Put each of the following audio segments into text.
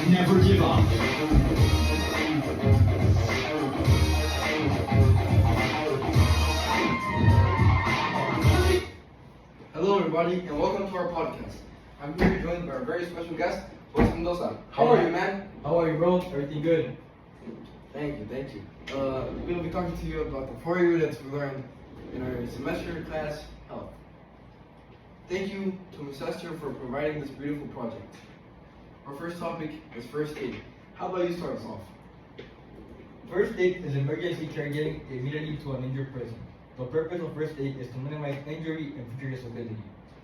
never give up. Hello everybody and welcome to our podcast. I'm here joined by our very special guest, host Mendoza. How are you, man? How are you, bro? Everything good? Thank you. We'll be talking to you about the 4 units we learned in our semester class health. Thank you to Ms. Esther for providing this beautiful project. Our first topic is first aid. How about you start us off? First aid is emergency care getting immediately to an injured person. The purpose of first aid is to minimize injury and future disability.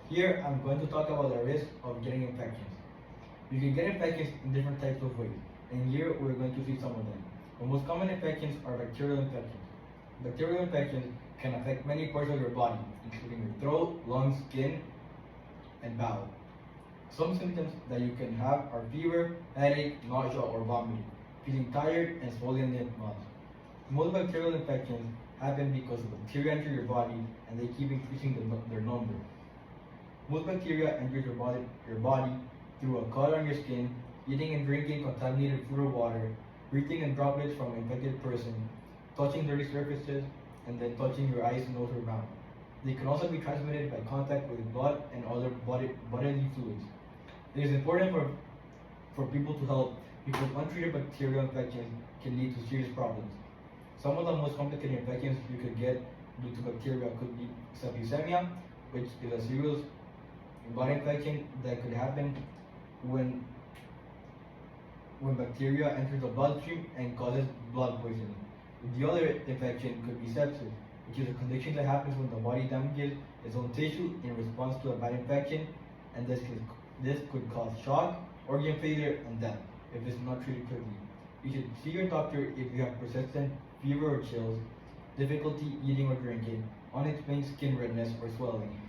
Here, I'm going to talk about the risk of getting infections. You can get infections in different types of ways, and here we're going to see some of them. The most common infections are bacterial infections. Bacterial infections can affect many parts of your body, including your throat, lungs, skin, and bowel. Some symptoms that you can have are fever, headache, nausea, or vomiting, feeling tired, and swollen lymph nodes. Most bacterial infections happen because the bacteria enter your body and they keep increasing their number. Most bacteria enter your body through a cut on your skin, eating and drinking contaminated food or water, breathing in droplets from an infected person, touching dirty surfaces, and then touching your eyes, nose, or mouth. They can also be transmitted by contact with blood and other bodily fluids. It is important for people to help because untreated bacterial infections can lead to serious problems. Some of the most complicated infections you could get due to bacteria could be septicemia, which is a serious blood infection that could happen when bacteria enters the bloodstream and causes blood poisoning. The other infection could be sepsis, which is a condition that happens when the body damages its own tissue in response to a bad infection, and this could cause shock, organ failure, and death if it's not treated quickly. You should see your doctor if you have persistent fever or chills, difficulty eating or drinking, unexplained skin redness or swelling,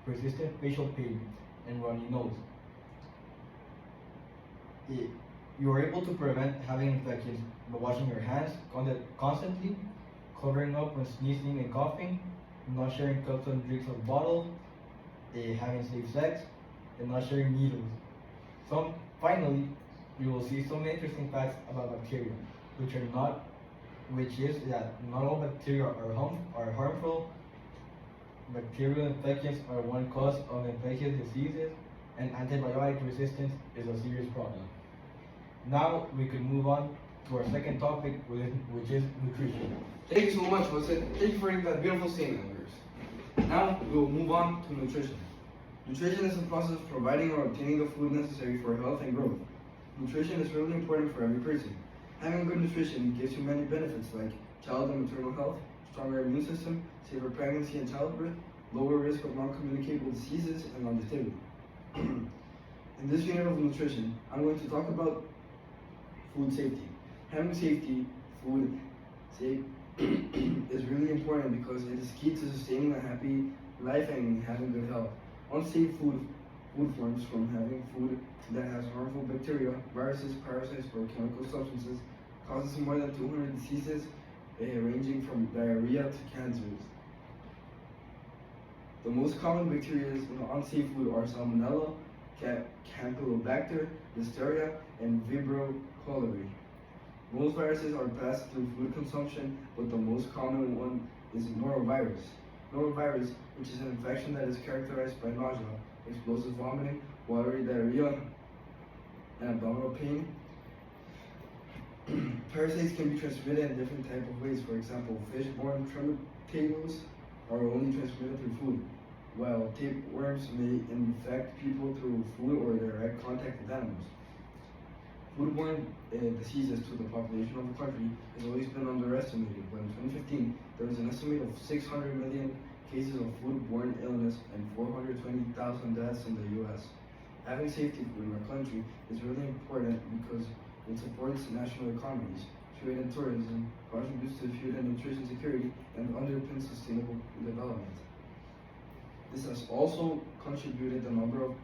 persistent facial pain, and runny nose. You are able to prevent having infections by washing your hands constantly, covering up when sneezing and coughing, not sharing cups and drinks of bottles, having safe sex, and not sharing needles. Finally, you will see some interesting facts about bacteria, which is that not all bacteria are harmful. Bacterial infections are one cause of infectious diseases, and antibiotic resistance is a serious problem. Now we can move on to our second topic, which is nutrition. Thank you so much, Jose. Thank you for that beautiful statement of yours. Now we will move on to nutrition. Nutrition is the process of providing or obtaining the food necessary for health and growth. Nutrition is really important for every person. Having good nutrition gives you many benefits like child and maternal health, stronger immune system, safer pregnancy and childbirth, lower risk of non-communicable diseases, and longevity. In this unit of nutrition, I'm going to talk about food safety. Having food safe is really important because it is key to sustaining a happy life and having good health. Unsafe food forms from having food that has harmful bacteria, viruses, parasites, or chemical substances, causes more than 200 diseases, ranging from diarrhea to cancers. The most common bacteria in unsafe food are Salmonella, Campylobacter, Listeria, and Vibrio cholerae. Most viruses are passed through food consumption, but the most common one is norovirus. Norovirus, which is an infection that is characterized by nausea, explosive vomiting, watery diarrhea, and abdominal pain. Parasites can be transmitted in different types of ways. For example, fish-borne trematose are only transmitted through food, while tapeworms may infect people through food or direct contact with animals. Foodborne diseases to the population of the country has always been underestimated, but in 2015 there was an estimate of 600 million cases of foodborne illness and 420,000 deaths in the U.S. Having safety food in our country is really important because it supports national economies, trade and tourism, contributes to food and nutrition security, and underpins sustainable development. This has also contributed the number of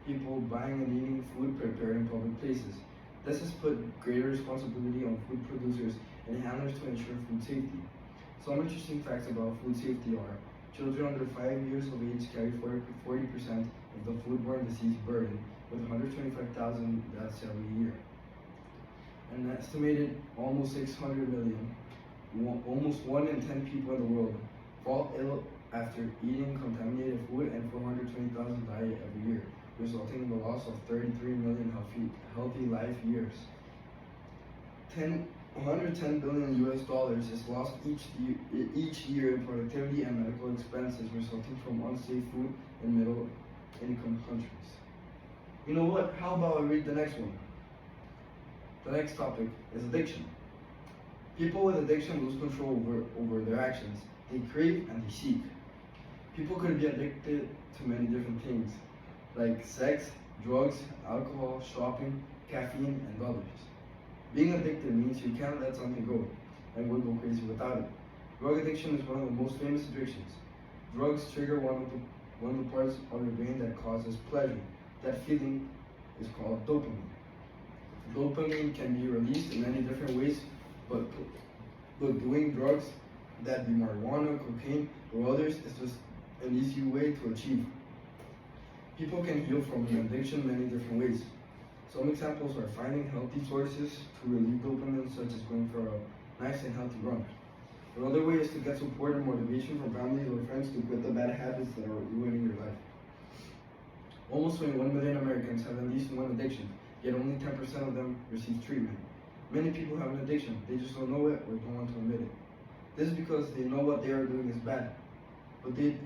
people buying and eating food prepared in public places. This has put greater responsibility on food producers and handlers to ensure food safety. Some interesting facts about food safety are children under 5 years of age carry 40% of the foodborne disease burden, with 125,000 deaths every year. An estimated almost 600 million, almost 1 in 10 people in the world, fall ill after eating contaminated food, and 420,000 die every year, resulting in the loss of 33 million healthy life years. 110 billion US dollars is lost each year in productivity and medical expenses resulting from unsafe food in middle income countries. You know what? How about I read the next one? The next topic is addiction. People with addiction lose control over their actions. They crave and they seek. People could be addicted to many different things, like sex, drugs, alcohol, shopping, caffeine, and others. Being addicted means you can't let something go and will go crazy without it. Drug addiction is one of the most famous addictions. Drugs trigger one of the parts of your brain that causes pleasure. That feeling is called dopamine. Dopamine can be released in many different ways, but doing drugs, that be marijuana, cocaine, or others, is just an easy way to achieve. People can heal from an addiction many different ways. Some examples are finding healthy sources to relieve dopamine, such as going for a nice and healthy run. Another way is to get support and motivation from families or friends to quit the bad habits that are ruining your life. Almost 21 million Americans have at least one addiction, yet only 10% of them receive treatment. Many people have an addiction, they just don't know it or don't want to admit it. This is because they know what they are doing is bad, but they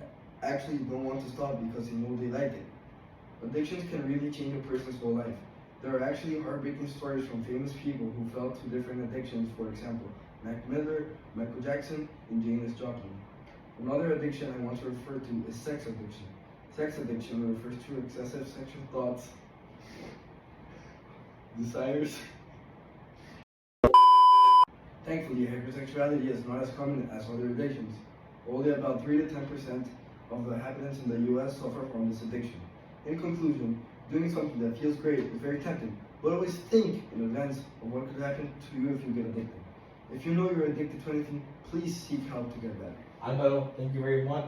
actually don't want to stop because they know they like it. Addictions can really change a person's whole life. There are actually heartbreaking stories from famous people who fell to different addictions, for example, Mac Miller, Michael Jackson, and Janis Joplin. Another addiction I want to refer to is sex addiction. Sex addiction refers to excessive sexual thoughts, desires. Thankfully, hypersexuality is not as common as other addictions. Only about 3 to 10% of the inhabitants in the US suffer from this addiction. In conclusion, doing something that feels great is very tempting, but always think in advance of what could happen to you if you get addicted. If you know you're addicted to anything, please seek help to get better. Alvaro, thank you very much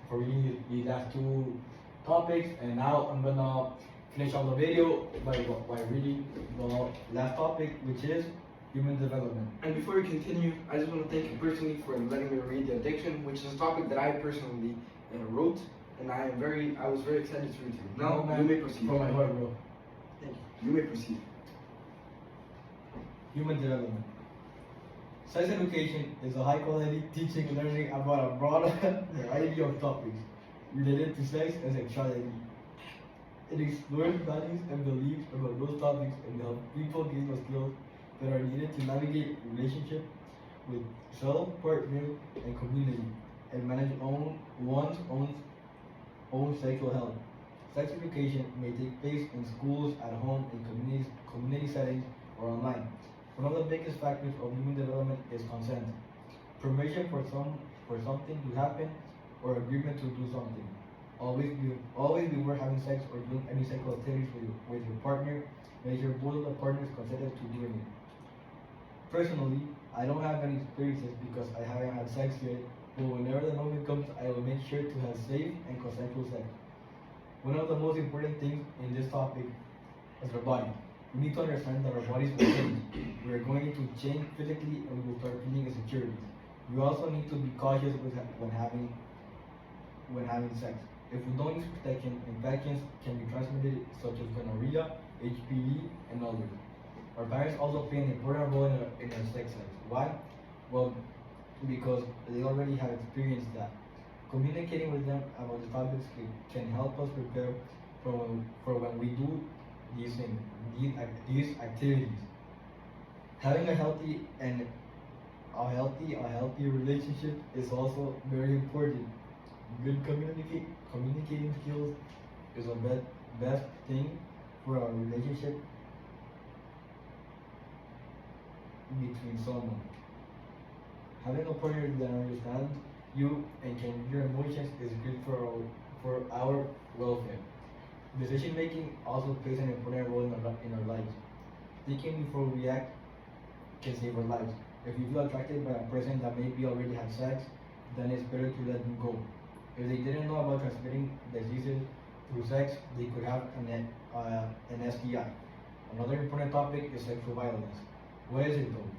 for reading these last two topics, and now I'm gonna finish off the video by reading the last topic, which is human development. And before we continue, I just want to thank you personally for letting me read the addiction, which is a topic that I personally wrote, and I was very excited to read to you. Now, you may proceed. From my heart, bro. Thank you. You may proceed. Human development. Sex education is a high-quality teaching and learning about a broad variety of topics related to sex and sexuality. It explores values and beliefs about those topics and helps people gain the skills that are needed to navigate relationship with self, partner, and community, and manage one's own sexual health. Sex education may take place in schools, at home, in community settings, or online. One of the biggest factors of human development is consent. Permission for something to happen or agreement to do something. Always before having sex or doing any sexual activities with your partner, make sure both of the partners consented to doing it. Personally, I don't have any experiences because I haven't had sex yet, but whenever the moment comes, I will make sure to have safe and consensual sex. One of the most important things in this topic is our body. We need to understand that our bodies will change. We are going to change physically and we will start feeling insecurities. We also need to be cautious when having sex. If we don't use protection, infections can be transmitted such as gonorrhea, HPV, and others. Our parents also play an important role in our sex lives. Why? Well, because they already have experienced that. Communicating with them about the topics can help us prepare for when we do these things, these activities. Having a healthy relationship is also very important. Good communicating skills is a best thing for our relationship between someone. Having a partner that understands you and can read your emotions is good for our welfare. Decision making also plays an important role in our lives. Thinking before we act can save our lives. If you feel attracted by a person that maybe already had sex, then it's better to let them go. If they didn't know about transmitting diseases through sex, they could have an STI. Another important topic is sexual violence. What is it though?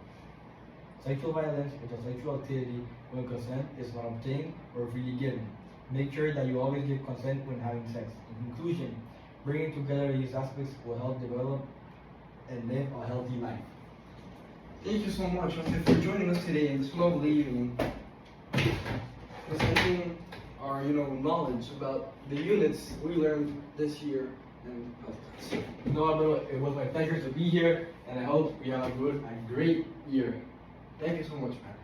Sexual violence is a sexual activity when consent is not obtained or freely given. Make sure that you always give consent when having sex. In conclusion, bringing together these aspects will help develop and live a healthy life. Thank you so much, Jose, for joining us today in this lovely evening. Presenting our, knowledge about the units we learned this year in health class. No, Alvaro, it was my pleasure to be here, and I hope we have a good and great year. Thank you so much, man.